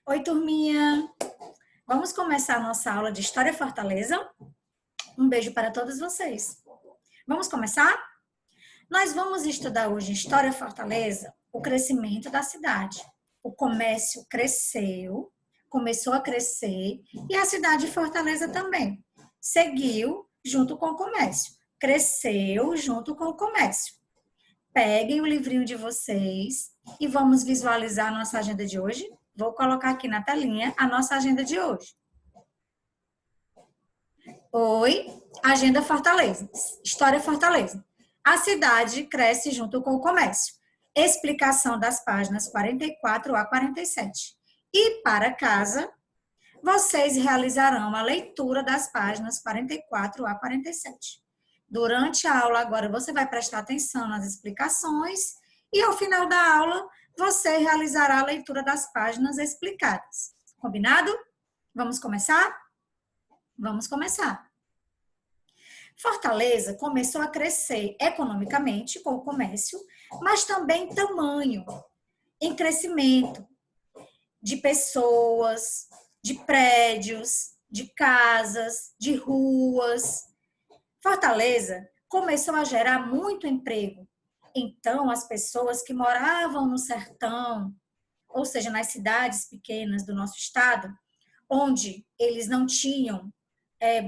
Oi, turminha! Vamos começar a nossa aula de História Fortaleza? Um beijo para todos vocês. Vamos começar? Nós vamos estudar hoje em História Fortaleza o crescimento da cidade. O comércio cresceu, começou a crescer e a cidade de Fortaleza também. Seguiu junto com o comércio, cresceu junto com o comércio. Peguem o livrinho de vocês e vamos visualizar a nossa agenda de hoje. Vou colocar aqui na telinha a nossa agenda de hoje. Oi, Agenda Fortaleza, História Fortaleza. A cidade cresce junto com o comércio. Explicação das páginas 44 a 47. E para casa, vocês realizarão a leitura das páginas 44 a 47. Durante a aula agora você vai prestar atenção nas explicações e ao final da aula você realizará a leitura das páginas explicadas. Combinado? Vamos começar? Vamos começar. Fortaleza começou a crescer economicamente com o comércio, mas também em tamanho, em crescimento de pessoas, de prédios, de casas, de ruas. Fortaleza começou a gerar muito emprego. Então, as pessoas que moravam no sertão, ou seja, nas cidades pequenas do nosso estado, onde eles não tinham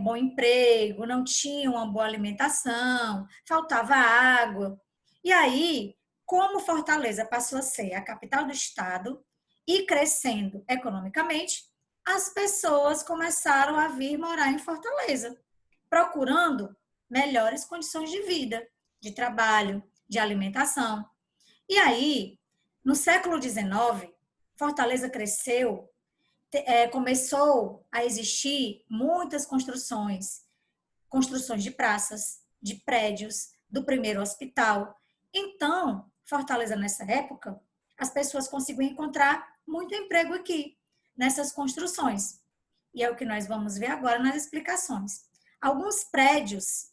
bom emprego, não tinham uma boa alimentação, faltava água. E aí, como Fortaleza passou a ser a capital do estado e crescendo economicamente, as pessoas começaram a vir morar em Fortaleza, procurando melhores condições de vida, de trabalho, de alimentação. E aí, no século XIX, Fortaleza cresceu, começou a existir muitas construções de praças, de prédios, do primeiro hospital. Então, Fortaleza, nessa época, as pessoas conseguiam encontrar muito emprego aqui, nessas construções. E é o que nós vamos ver agora nas explicações. Alguns prédios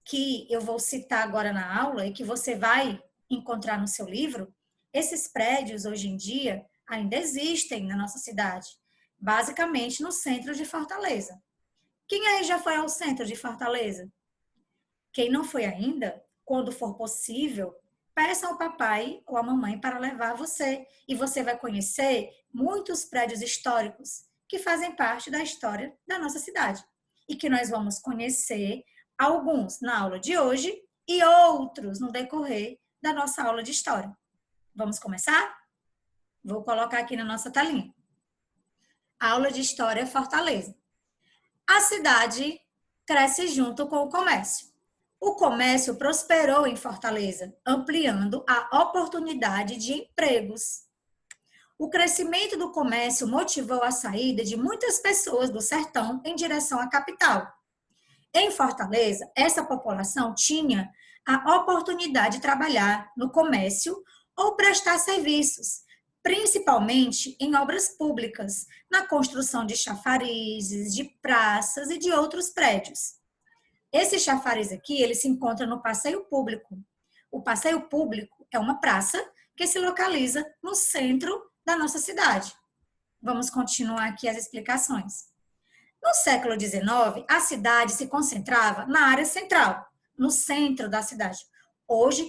que eu vou citar agora na aula e que você vai encontrar no seu livro, esses prédios, hoje em dia, ainda existem na nossa cidade, basicamente no centro de Fortaleza. Quem aí já foi ao centro de Fortaleza? Quem não foi ainda, quando for possível, peça ao papai ou à mamãe para levar você. E você vai conhecer muitos prédios históricos que fazem parte da história da nossa cidade. E que nós vamos conhecer alguns na aula de hoje e outros no decorrer da nossa aula de história. Vamos começar? Vou colocar aqui na nossa telinha. Aula de História Fortaleza. A cidade cresce junto com o comércio. O comércio prosperou em Fortaleza, ampliando a oportunidade de empregos. O crescimento do comércio motivou a saída de muitas pessoas do sertão em direção à capital. Em Fortaleza, essa população tinha a oportunidade de trabalhar no comércio ou prestar serviços, principalmente em obras públicas, na construção de chafarizes, de praças e de outros prédios. Esse chafariz aqui, ele se encontra no Passeio Público. O Passeio Público é uma praça que se localiza no centro da nossa cidade. Vamos continuar aqui as explicações. No século XIX, a cidade se concentrava na área central, no centro da cidade. Hoje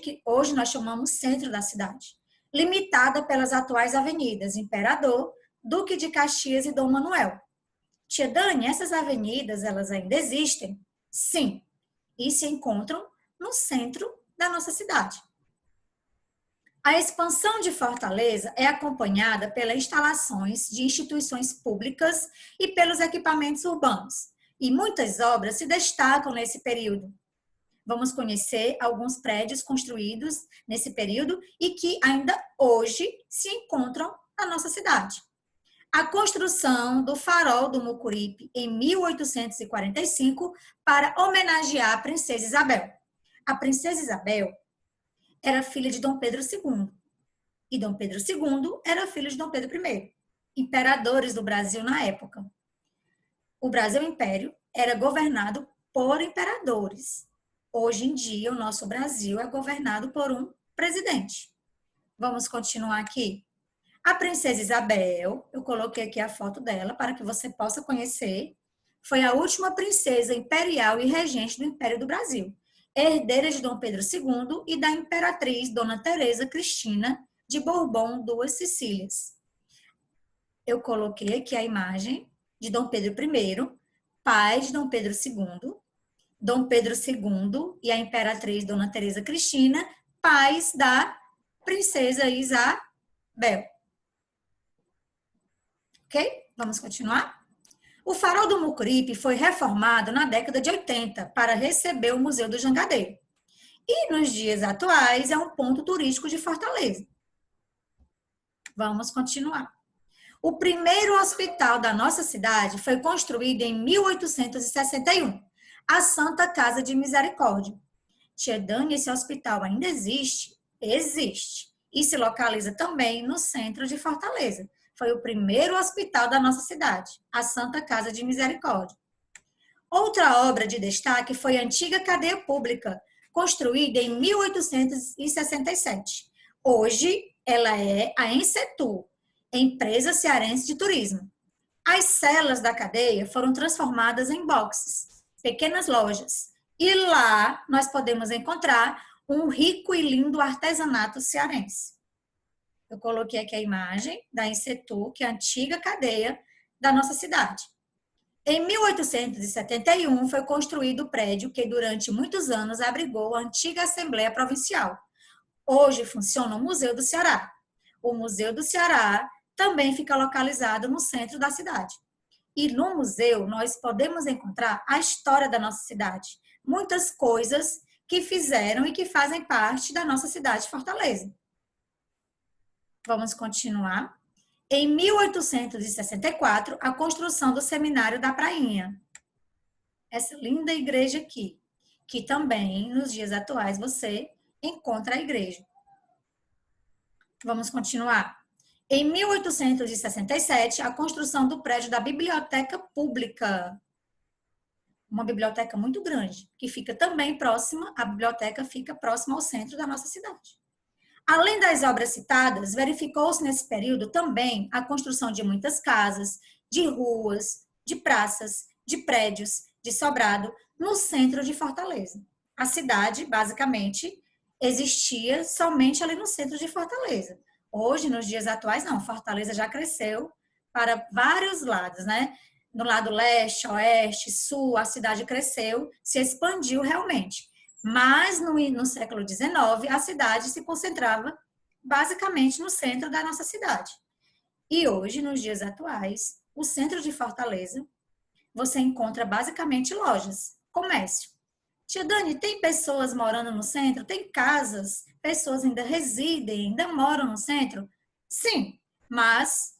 nós chamamos centro da cidade, limitada pelas atuais avenidas Imperador, Duque de Caxias e Dom Manuel. Tia Dani, essas avenidas, elas ainda existem? Sim, e se encontram no centro da nossa cidade. A expansão de Fortaleza é acompanhada pelas instalações de instituições públicas e pelos equipamentos urbanos, e muitas obras se destacam nesse período. Vamos conhecer alguns prédios construídos nesse período e que ainda hoje se encontram na nossa cidade. A construção do Farol do Mucuripe em 1845 para homenagear a Princesa Isabel. A Princesa Isabel era filha de Dom Pedro II. E Dom Pedro II era filho de Dom Pedro I, imperadores do Brasil na época. O Brasil Império era governado por imperadores. Hoje em dia, o nosso Brasil é governado por um presidente. Vamos continuar aqui. A princesa Isabel, eu coloquei aqui a foto dela para que você possa conhecer, foi a última princesa imperial e regente do Império do Brasil, herdeira de Dom Pedro II e da imperatriz Dona Teresa Cristina de Bourbon, Duas Sicílias. Eu coloquei aqui a imagem de Dom Pedro I, pai de Dom Pedro II, Dom Pedro II e a imperatriz Dona Teresa Cristina, pais da princesa Isabel. Ok? Vamos continuar? O Farol do Mucuripe foi reformado na década de 80 para receber o Museu do Jangadeiro. E nos dias atuais é um ponto turístico de Fortaleza. Vamos continuar. O primeiro hospital da nossa cidade foi construído em 1861, a Santa Casa de Misericórdia. Tia Dani, esse hospital ainda existe? Existe. E se localiza também no centro de Fortaleza. Foi o primeiro hospital da nossa cidade, a Santa Casa de Misericórdia. Outra obra de destaque foi a antiga cadeia pública, construída em 1867. Hoje, ela é a Ensetur, Empresa Cearense de Turismo. As celas da cadeia foram transformadas em boxes, pequenas lojas. E lá nós podemos encontrar um rico e lindo artesanato cearense. Eu coloquei aqui a imagem da Ensetur, que é a antiga cadeia da nossa cidade. Em 1871, foi construído o prédio que durante muitos anos abrigou a antiga Assembleia Provincial. Hoje funciona o Museu do Ceará. O Museu do Ceará também fica localizado no centro da cidade. E no museu nós podemos encontrar a história da nossa cidade. Muitas coisas que fizeram e que fazem parte da nossa cidade de Fortaleza. Vamos continuar. Em 1864, a construção do Seminário da Prainha. Essa linda igreja aqui, que também nos dias atuais você encontra a igreja. Vamos continuar. Em 1867, a construção do prédio da Biblioteca Pública. Uma biblioteca muito grande, que fica também próxima, a biblioteca fica próxima ao centro da nossa cidade. Além das obras citadas, verificou-se nesse período também a construção de muitas casas, de ruas, de praças, de prédios, de sobrado, no centro de Fortaleza. A cidade, basicamente, existia somente ali no centro de Fortaleza. Hoje, nos dias atuais, não. Fortaleza já cresceu para vários lados, né? No lado leste, oeste, sul, a cidade cresceu, se expandiu realmente. Mas no século XIX, a cidade se concentrava basicamente no centro da nossa cidade. E hoje, nos dias atuais, o centro de Fortaleza, você encontra basicamente lojas, comércio. Tia Dani, tem pessoas morando no centro? Tem casas? Pessoas ainda residem, ainda moram no centro? Sim, mas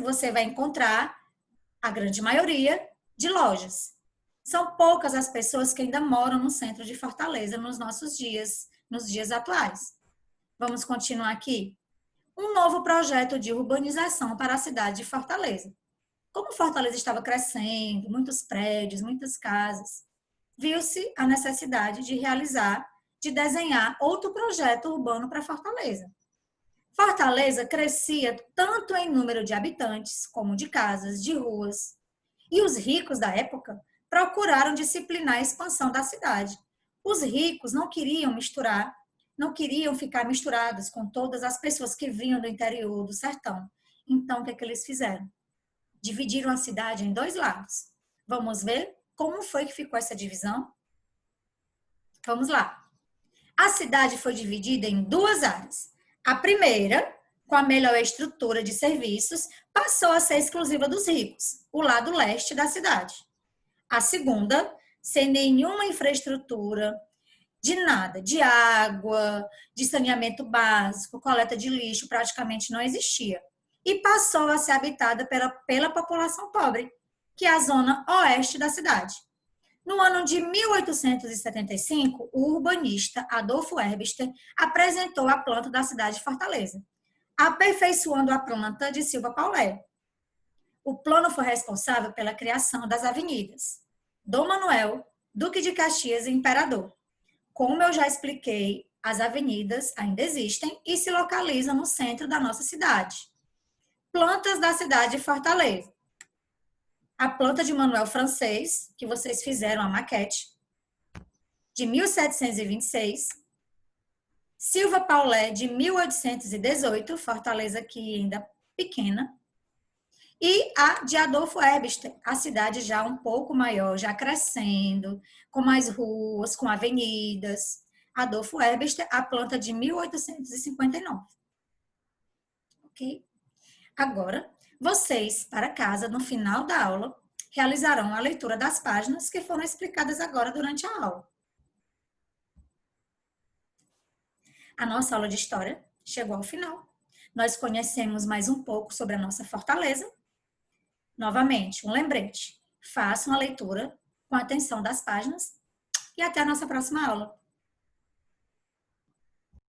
você vai encontrar a grande maioria de lojas. São poucas as pessoas que ainda moram no centro de Fortaleza nos nossos dias, nos dias atuais. Vamos continuar aqui. Um novo projeto de urbanização para a cidade de Fortaleza. Como Fortaleza estava crescendo, muitos prédios, muitas casas, viu-se a necessidade de desenhar outro projeto urbano para Fortaleza. Fortaleza crescia tanto em número de habitantes, como de casas, de ruas. E os ricos da época procuraram disciplinar a expansão da cidade. Os ricos não queriam ficar misturados com todas as pessoas que vinham do interior, do sertão. Então, o que é que eles fizeram? Dividiram a cidade em dois lados. Vamos ver como foi que ficou essa divisão? Vamos lá. A cidade foi dividida em duas áreas. A primeira, com a melhor estrutura de serviços, passou a ser exclusiva dos ricos, o lado leste da cidade. A segunda, sem nenhuma infraestrutura, de nada, de água, de saneamento básico, coleta de lixo praticamente não existia. E passou a ser habitada pela população pobre, que é a zona oeste da cidade. No ano de 1875, o urbanista Adolfo Erbster apresentou a planta da cidade de Fortaleza, aperfeiçoando a planta de Silva Paulé. O plano foi responsável pela criação das avenidas Dom Manuel, Duque de Caxias e Imperador. Como eu já expliquei as avenidas ainda existem e se localizam no centro da nossa cidade. Plantas da cidade de Fortaleza. A planta de Manuel Francês, que vocês fizeram a maquete, de 1726. Silva Paulé, de 1818, Fortaleza aqui ainda pequena. E a de Adolfo Erbster, a cidade já um pouco maior, já crescendo, com mais ruas, com avenidas. Adolfo Erbster, a planta de 1859. Ok? Agora, vocês, para casa, no final da aula, realizarão a leitura das páginas que foram explicadas agora durante a aula. A nossa aula de história chegou ao final. Nós conhecemos mais um pouco sobre a nossa fortaleza. Novamente, um lembrete. Façam a leitura com atenção das páginas e até a nossa próxima aula.